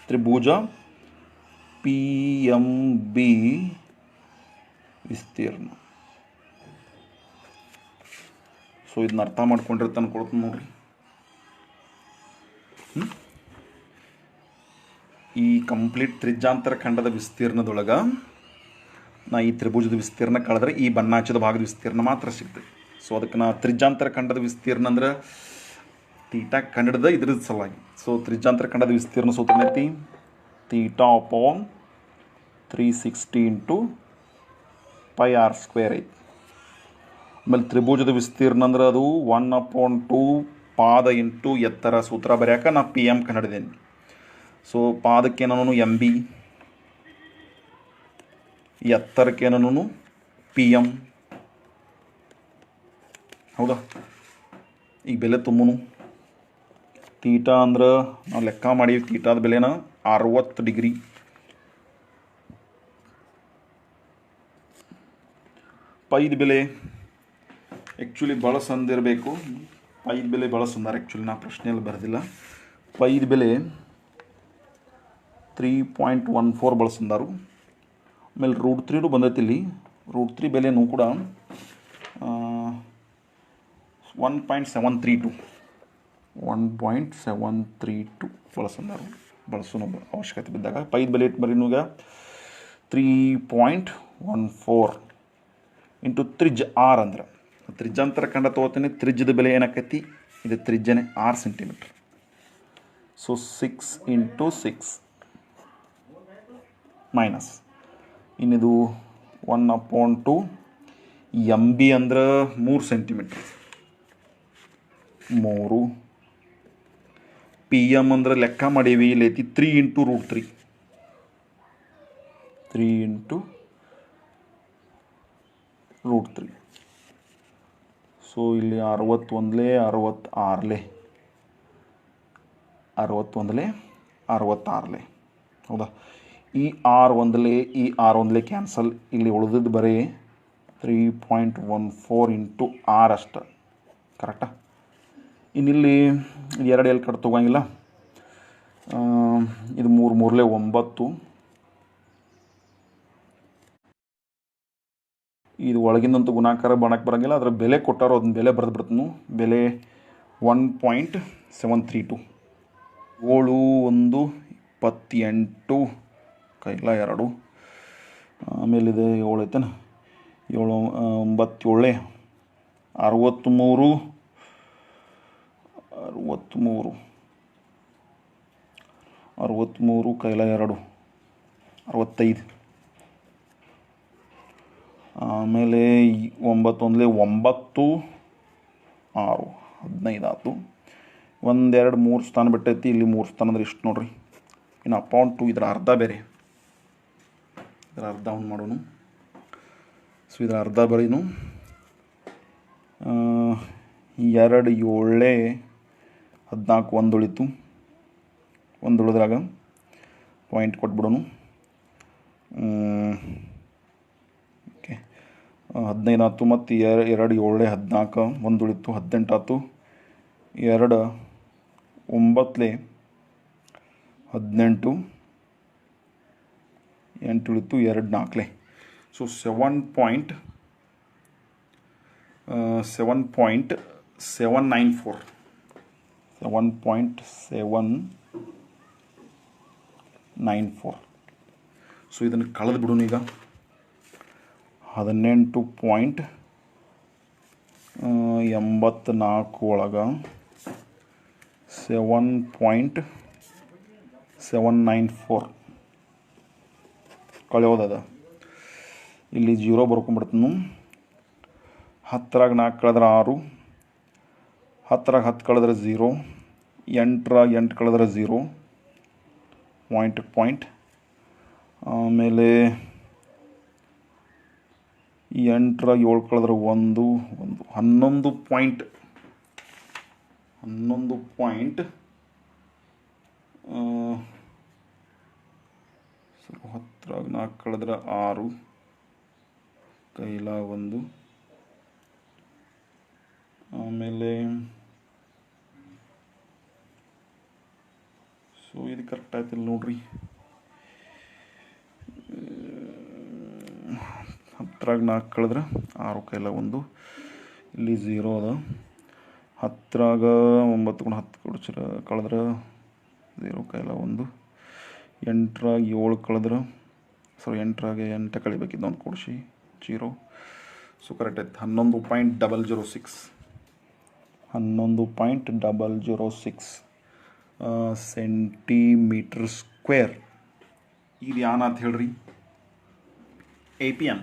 A: ತ್ರಿಭುಜ PMB ವಿಸ್ತೀರ್ಣ. ಸೊ ಇದನ್ನ ಅರ್ಥ ಮಾಡ್ಕೊಂಡಿರ್ತಾನೆ ಕೊಡ್ತೀನಿ ನೋಡ್ರಿ. ಈ ಕಂಪ್ಲೀಟ್ ತ್ರಿಜ್ಯಾಂತರ ಖಂಡದ ವಿಸ್ತೀರ್ಣದೊಳಗೆ ನಾ ಈ ತ್ರಿಭುಜದ ವಿಸ್ತೀರ್ಣ ಕಳೆದ್ರೆ ಈ ಬಣ್ಣ ಹಚ್ಚಿದ ಭಾಗದ ವಿಸ್ತೀರ್ಣ ಮಾತ್ರ ಸಿಗ್ತದೆ. ಸೊ ಅದಕ್ಕೆ ನಾ ತ್ರಿಜ್ಯಾಂತರ ಖಂಡದ ವಿಸ್ತೀರ್ಣ ಅಂದ್ರೆ ತೀಟಾ ಕಂಡಿಡ್ದ ಇದ್ರದ್ದು ಸಲುವಾಗಿ. ಸೊ ತ್ರಿಜ್ಯಾಂತರ ಖಂಡದ ವಿಸ್ತೀರ್ಣ ಸೂತ್ರ ಐತಿ θ/360 × πr² ಐತಿ. ಆಮೇಲೆ ತ್ರಿಭುಜದ ವಿಸ್ತೀರ್ಣ ಅಂದ್ರೆ ಅದು 1/2 ಪಾದ ಇಂಟು ಎತ್ತರ. ಸೂತ್ರ ಬರ್ಯಾಕ ನಾ PM ಕಂಡಿದ್ದೇನೆ. ಸೊ ಪಾದಕ್ಕೆ ನಾನು MB, ಎತ್ತರಕ್ಕೆ ನಾನು PM. ಹೌದಾ? ಈಗ ಬೆಲೆ ತುಂಬನು. ತೀಟಾ ಅಂದ್ರೆ ನಾವು ಲೆಕ್ಕ ಮಾಡೀವಿ. ತೀಟಾದ ಬೆಲೆನ 60 ಡಿಗ್ರಿ. ಪೈದ ಬೆಲೆ ಆ್ಯಕ್ಚುಲಿ ಬಳಸಂದಿರಬೇಕು. ಪೈದ ಬೆಲೆ ಬಳಸಂದಾರೆ. ಆ್ಯಕ್ಚುಲಿ ನಾ ಪ್ರಶ್ನೆಯಲ್ಲಿ ಬರೆದಿಲ್ಲ. ಪೈದ ಬೆಲೆ 3.14 ಬಳಸಂದಾರು. ಆಮೇಲೆ √3 ಬಂದೈತಿ ಇಲ್ಲಿ. √3 ಬೆಲೆನೂ ಕೂಡ 1.732 ಬಳಸಂದಾರು. ಬಳಸೋನು ಅವಶ್ಯಕತೆ ಬಿದ್ದಾಗ. ಪೈದ ಬೆಲೆ ಇಟ್ಟು ಬರೀ ಈಗ 3.14 ಇಂಟು ತ್ರಿಜ್ R ಅಂದ್ರೆ ತ್ರಿಜ್ಯಾಂತರ ಖಂಡ ತೊಗೋತೀನಿ. ತ್ರಿಜ್ಯದ ಬೆಲೆ ಏನಾಕೈತಿ, ಇದು ತ್ರಿಜ್ಯನೇ 6 ಸೆಂಟಿಮೀಟ್ರ್. ಸೊ 6 × 6 ಮೈನಸ್ ಇನ್ನಿದು 1/2. MB ಅಂದ್ರೆ 3 ಸೆಂಟಿಮೀಟ್ರ್. 3. PM ಅಂದ್ರೆ ಲೆಕ್ಕ ಮಾಡೀವಿ. ಇಲ್ಲೈತಿ 3 × √3. 3 × √3. ಸೊ ಇಲ್ಲಿ 61 66 66. ಹೌದಾ? ಈ 6 ಈ 6 ಕ್ಯಾನ್ಸಲ್. ಇಲ್ಲಿ ಉಳಿದಿದ್ದು ಬರೀ 3.14 × R ಅಷ್ಟು. ಕರೆಕ್ಟಾ? ಇನ್ನಿಲ್ಲಿ 2 ಎಲ್ಲಿ ಕಡೆ ತೊಗೊಂಗಿಲ್ಲ. ಇದು 3 3 9. ಇದು ಒಳಗಿಂದಂತೂ ಗುಣಾಕಾರ ಬಣಕ್ಕೆ ಬರೋಂಗಿಲ್ಲ. ಅದರ ಬೆಲೆ ಕೊಟ್ಟಾರೋ ಅದನ್ನ ಬೆಲೆ ಬರೆದು ಬಿಡ್ತೀನಿ. ಬೆಲೆ 1.732. 7 1 28 ಕೈಲ 2 ಆಮೇಲೆ ಇದೆ 7 ಐತನ 7 9 7 63 63 63 ಕೈಲ 2 65. ಆಮೇಲೆ 9 1 9 6 15 ಆಯ್ತು. 1 2 3 ಸ್ಥಾನ ಬಿಟ್ಟೈತಿ. ಇಲ್ಲಿ 3 ಸ್ಥಾನ ಅಂದ್ರೆ ಇಷ್ಟು ನೋಡ್ರಿ. ಇನ್ನು ಅಪಾನ್ 2 ಇದರ ಅರ್ಧ ಬೇರೆ, ಇದರ ಅರ್ಧ ಒಂದು ಮಾಡೋಣ. ಸೊ ಇದರ ಅರ್ಧ ಬರೀನು 2 7 14 1 ಉಳಿತು. 1 ಉಳಿದ್ರಾಗ ಪಾಯಿಂಟ್ ಕೊಟ್ಬಿಡೋನು. ಓಕೆ 15 ಆಯ್ತು. ಮತ್ತು 2 7 14 1 ಉಳಿತು 18 ಆಯ್ತು. 2 9 18 8 ಉಳಿತು 2 4. ಸೊ 7.794 7.794. ಸೊ ಇದನ್ನು ಕಳೆದು ಬಿಡೋಣ ಈಗ. 18.84 ಒಳಗೆ 7.794 ಕಳೆಯೋದದ. ಇಲ್ಲಿ 0 ಬರ್ಕೊಂಡ್ಬಿಡ್ತೀನಿ. 10ರಾಗ 4 ಕಳೆದ್ರೆ 6, 10ರಾಗ 10 ಕಳೆದ್ರೆ 0, 8ರಾಗ 8 ಕಳೆದ್ರೆ 0 ಪಾಯಿಂಟ್. ಆಮೇಲೆ 8ರಾಗ 7 ಕಳೆದ್ರೆ 1 11 ಪಾಯಿಂಟ್. 10ರಾಗ 4 ಕಳೆದ್ರೆ 6 ಕೈಲ 1. ಆಮೇಲೆ ಸೊ ಇದು ಕರೆಕ್ಟ್ ಆಯ್ತಿಲ್ಲ ನೋಡ್ರಿ. 10ರಾಗ 4 ಕಳೆದ್ರೆ 6 ಕೈಲ 1. ಇಲ್ಲಿ 0 ಅದ. 10ರಾಗ 9 ಕೂಡ 10 ಕಳೆದ್ರೆ 0 ಕೈಲ 1. 8ರಾಗ 7 ಕಳೆದ್ರೆ 8ರಾಗ 8 ಕಳಿಬೇಕಿದ್ದು ಒಂದು ಕೊಡಿಸಿ 0. ಸೊ ಕರೆಕ್ಟ್ ಆಯ್ತು. 11.006 ಸೆಂಟಿಮೀಟರ್ ಸ್ಕ್ವೇರ್. ಇದು ಯಾನಂತ ಹೇಳ್ರಿ? APM,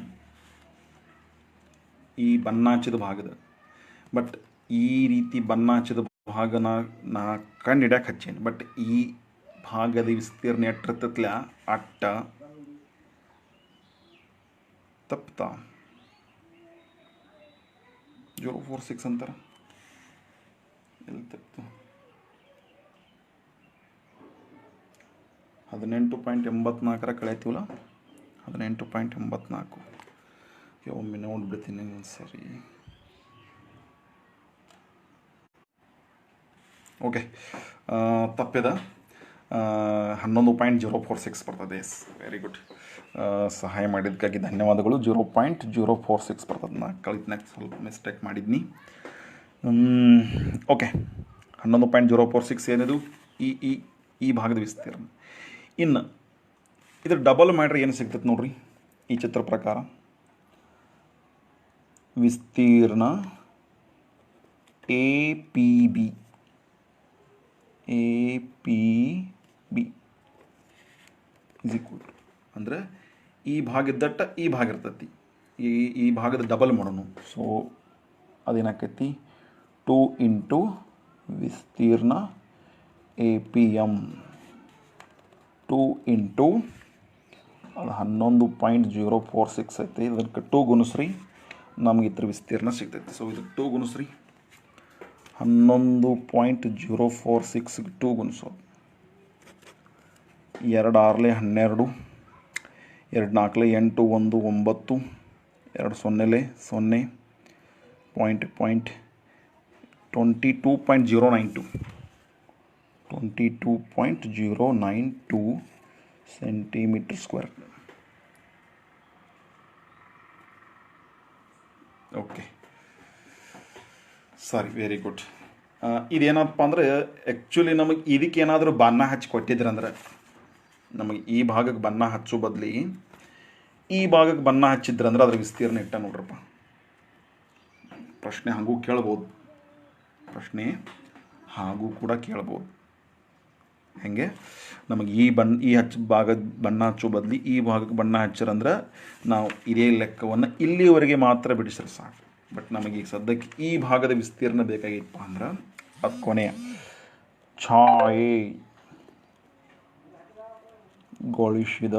A: ಈ ಬಣ್ಣ ಹಚ್ಚಿದ ಭಾಗದ. ಬಟ್ ಈ ರೀತಿ ಬಣ್ಣ ಹಚ್ಚಿದ ಭಾಗ ನಾ ಕಂಡು ಹಿಡ್ಯಾಕೆ ಹಚ್ಚೇನಿ. ಬಟ್ ಈ ಭಾಗದ ವಿಸ್ತೀರ್ಣ ಎಟ್ಟಿರ್ತತ್ಲ ಅಟ್ಟ ತಪ್ತಾ 046 ಅಂತಾರೆ. ಎಲ್ಲಿ ತಪ್ತು? 18.84 ಕಳೆಯತೀವಲ್ಲ, 18.84. ಒಮ್ಮೆ ನೋಡ್ಬಿಡ್ತೀನಿ ಸರಿ. ಓಕೆ, ತಪ್ಪಿದ 11.046 ಬರ್ತದೆ. Yes, very good. ಸಹಾಯ ಮಾಡಿದ್ದಕ್ಕಾಗಿ ಧನ್ಯವಾದಗಳು. 0.046 ಬರ್ತದೆ. ನಾ ಕಳಿತ್ನಾಗ ಸ್ವಲ್ಪ ಮಿಸ್ಟೇಕ್ ಮಾಡಿದ್ನಿ. ಓಕೆ, 11.046 ಏನಿದು ಈ ಭಾಗದ ವಿಸ್ತೀರ್ಣ. ಇನ್ನು ಇದ್ರ ಡಬಲ್ ಮಾಡ್ರೆ ಏನು ಸಿಗ್ತೈತೆ ನೋಡ್ರಿ. ಈ ಚಿತ್ರ ಪ್ರಕಾರ ವಿಸ್ತೀರ್ಣ APB ಇಸ್ ಈಕ್ವಲ್ ಟು, ಅಂದರೆ ಈ ಭಾಗ ಇದ್ದಟ್ಟ ಈ ಭಾಗ ಇರ್ತೈತಿ. ಈ ಭಾಗದ ಡಬಲ್ ಮಾಡೋಣ. ಸೊ ಅದೇನಾಕೈತಿ 2 ಇಂಟು ವಿಸ್ತೀರ್ಣ APM 2 ಇಂಟು ಅದು 11.046 ಐತಿ. ಇದಕ್ಕೆ 2 ಗುಣಿಸ್ರಿ, ನಮ್ಗೆ ಇದ್ರ ವಿಸ್ತೀರ್ಣ ಸಿಗ್ತೈತಿ. ಸೊ ಇದಕ್ಕೆ 2 ಗುಣಿಸ್ರಿ, 11.046 2 ಗುಣಿಸೋದು. 2 6 12, 2 4 8 1 9, 2 0 0 ಪಾಯಿಂಟ್ 22.092 ಸೆಂಟಿಮೀಟರ್ ಸ್ಕ್ವೇರ್. ಓಕೆ, ಸರಿ, ವೆರಿ ಗುಡ್. ಇದೇನಪ್ಪ ಅಂದರೆ ಆ್ಯಕ್ಚುಲಿ ನಮಗೆ ಇದಕ್ಕೇನಾದರೂ ಬಣ್ಣ ಹಚ್ಚಿ ಕೊಟ್ಟಿದ್ರಂದ್ರೆ, ನಮಗೆ ಈ ಭಾಗಕ್ಕೆ ಬಣ್ಣ ಹಚ್ಚೋ ಬದಲಿ ಈ ಭಾಗಕ್ಕೆ ಬಣ್ಣ ಹಚ್ಚಿದ್ರಂದ್ರೆ ಅದ್ರ ವಿಸ್ತೀರ್ಣ ಇಟ್ಟ ನೋಡ್ರಪ್ಪ. ಪ್ರಶ್ನೆ ಹಾಗೂ ಕೇಳ್ಬೋದು, ಪ್ರಶ್ನೆ ಹಾಗೂ ಕೂಡ ಕೇಳ್ಬೋದು. ಹೆಂಗೆ ನಮಗೆ ಈ ಭಾಗದ ಬಣ್ಣ ಹಚ್ಚೋ ಬದಲಿ ಈ ಭಾಗಕ್ಕೆ ಬಣ್ಣ ಹಚ್ಚರಂದ್ರೆ ನಾವು ಇದೇ ಲೆಕ್ಕವನ್ನು ಇಲ್ಲಿವರೆಗೆ ಮಾತ್ರ ಬಿಡಿಸ್ರೆ ಸಾಕು. ಬಟ್ ನಮಗೆ ಈಗ ಸದ್ಯಕ್ಕೆ ಈ ಭಾಗದ ವಿಸ್ತೀರ್ಣ ಬೇಕಾಗಿತ್ತಪ್ಪ ಅಂದ್ರೆ ಅದು ಕೊನೆಯ ಛಾಯೆ ಗೊಳಿಸಿದ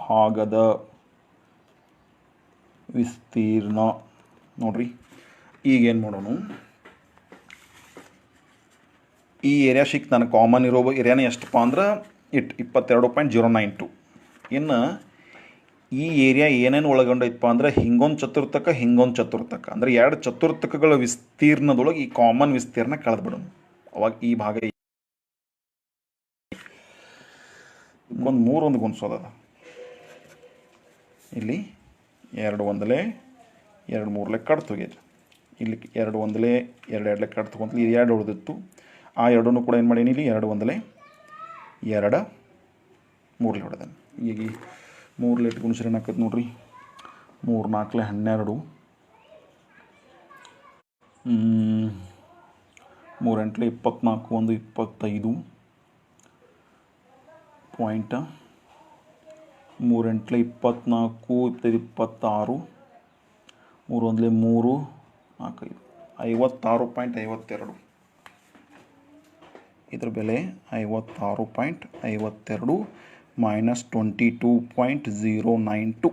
A: ಭಾಗದ ವಿಸ್ತೀರ್ಣ. ನೋಡ್ರಿ ಈಗೇನು ಮಾಡೋಣ, ಈ ಏರಿಯಾ ಸಿಕ್ತು ನನಗೆ. ಕಾಮನ್ ಇರೋ ಏರಿಯಾನೇ ಎಷ್ಟಪ್ಪ ಅಂದ್ರೆ 22.092. ಇನ್ನು ಈ ಏರಿಯಾ ಏನೇನು ಒಳಗೊಂಡೈತಪ್ಪ ಅಂದ್ರೆ ಹಿಂಗೊಂದು ಚತುರ್ಥಕ, ಹಿಂಗೊಂದು ಚತುರ್ಥಕ, ಅಂದರೆ 2 ಚತುರ್ಥಕಗಳ ವಿಸ್ತೀರ್ಣದೊಳಗೆ ಈ ಕಾಮನ್ ವಿಸ್ತೀರ್ಣ ಕಳೆದ್ಬಿಡೋಣ. ಅವಾಗ ಈ ಭಾಗ ಒಂದು 3 ಗುಣಿಸೋದದ. ಇಲ್ಲಿ 2 1 2 3 ಕಟ್ ತೆಗೆದು ಇಲ್ಲಿ 2 1 2 2 ಕಟ್ ತೊಗೊಂತ ಇಲ್ಲಿ 2 ಉಳಿದಿತ್ತು. ಆ 2 ಕೂಡ ಏನು ಮಾಡೀನಿ, ಇಲ್ಲಿ 2 1 2 3 ಹೊಡೆದ. ಈಗ 3 ಲೆಟ್ ಗುಣಿಸ್ರೆ ಏನಾಕತ್ತೆ ನೋಡ್ರಿ, 3 4 12, 3 8 24, 1 25 ಪಾಯಿಂಟ್, 3 8 24, 25 26, 3 1 3 4 56.52. ಇದ್ರ ಬೆಲೆ 56.52 ಮೈನಸ್ 22.092.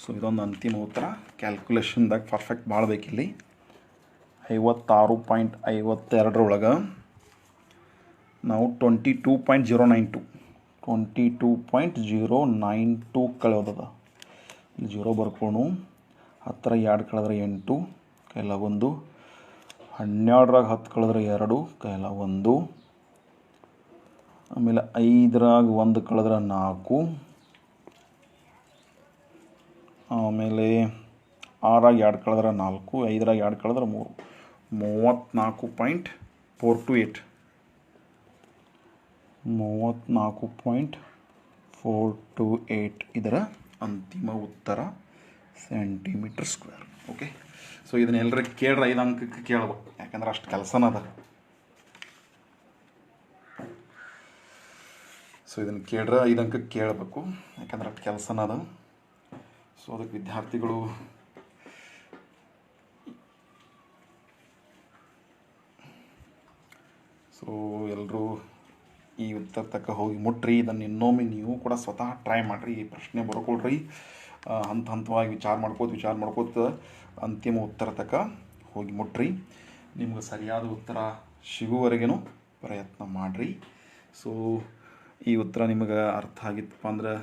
A: ಸೊ ಇದೊಂದು ಅಂತಿಮ ಉತ್ತರ. ಕ್ಯಾಲ್ಕುಲೇಷನ್ದಾಗ ಪರ್ಫೆಕ್ಟ್ ಭಾಳ ಬೇಕಿಲ್ಲಿ. 56.52 ನಾವು 22.092 ಕಳೆಯೋದದ. ಇಲ್ಲಿ 0 ಬರ್ಕೊಳ್ಳು. 10 2 ಕಳೆದ್ರೆ 8, ಕೈಲ 1. 12 10 ಕಳೆದ್ರೆ 2, ಕೈಲ 1. ಆಮೇಲೆ 5 1 ಕಳೆದ್ರೆ 4, ಆಮೇಲೆ 6 2 ಕಳೆದ್ರೆ 4, 5 2 ಕಳೆದ್ರೆ 3, 34.428. 34.428 ಇದರ ಅಂತಿಮ ಉತ್ತರ ಸೆಂಟಿಮೀಟರ್ ಸ್ಕ್ವೇರ್. ಓಕೆ, ಸೊ ಇದನ್ನ ಎಲ್ಲರೂ ಕೇಳ್ರೆ 5 ಅಂಕಕ್ಕೆ ಕೇಳ್ಬೇಕು, ಯಾಕಂದ್ರೆ ಅಷ್ಟು ಕೆಲಸನ ಅದ. ಸೊ ಇದನ್ನು ಕೇಳ್ರೆ 5 ಅಂಕಕ್ಕೆ ಕೇಳಬೇಕು, ಯಾಕಂದ್ರೆ ಅಷ್ಟು ಕೆಲಸನ ಅದ. ಸೊ ಅದಕ್ಕೆ ವಿದ್ಯಾರ್ಥಿಗಳು ಸೊ ಎಲ್ಲರೂ ಈ ಉತ್ತರ ತಕ್ಕ ಹೋಗಿ ಮುಟ್ರಿ. ಇದನ್ನು ಇನ್ನೊಮ್ಮೆ ನೀವು ಕೂಡ ಸ್ವತಃ ಟ್ರೈ ಮಾಡಿರಿ. ಈ ಪ್ರಶ್ನೆ ಬರ್ಕೊಳ್ರಿ, ಹಂತ ಹಂತವಾಗಿ ವಿಚಾರ ಮಾಡ್ಕೋತ ಅಂತಿಮ ಉತ್ತರ ತಕ್ಕ ಹೋಗಿ ಮುಟ್ರಿ. ನಿಮ್ಗೆ ಸರಿಯಾದ ಉತ್ತರ ಸಿಗುವವರೆಗೂ ಪ್ರಯತ್ನ ಮಾಡಿರಿ. ಸೊ ಈ ಉತ್ತರ ನಿಮಗೆ ಅರ್ಥ ಆಗಿತ್ತಪ್ಪ ಅಂದ್ರೆ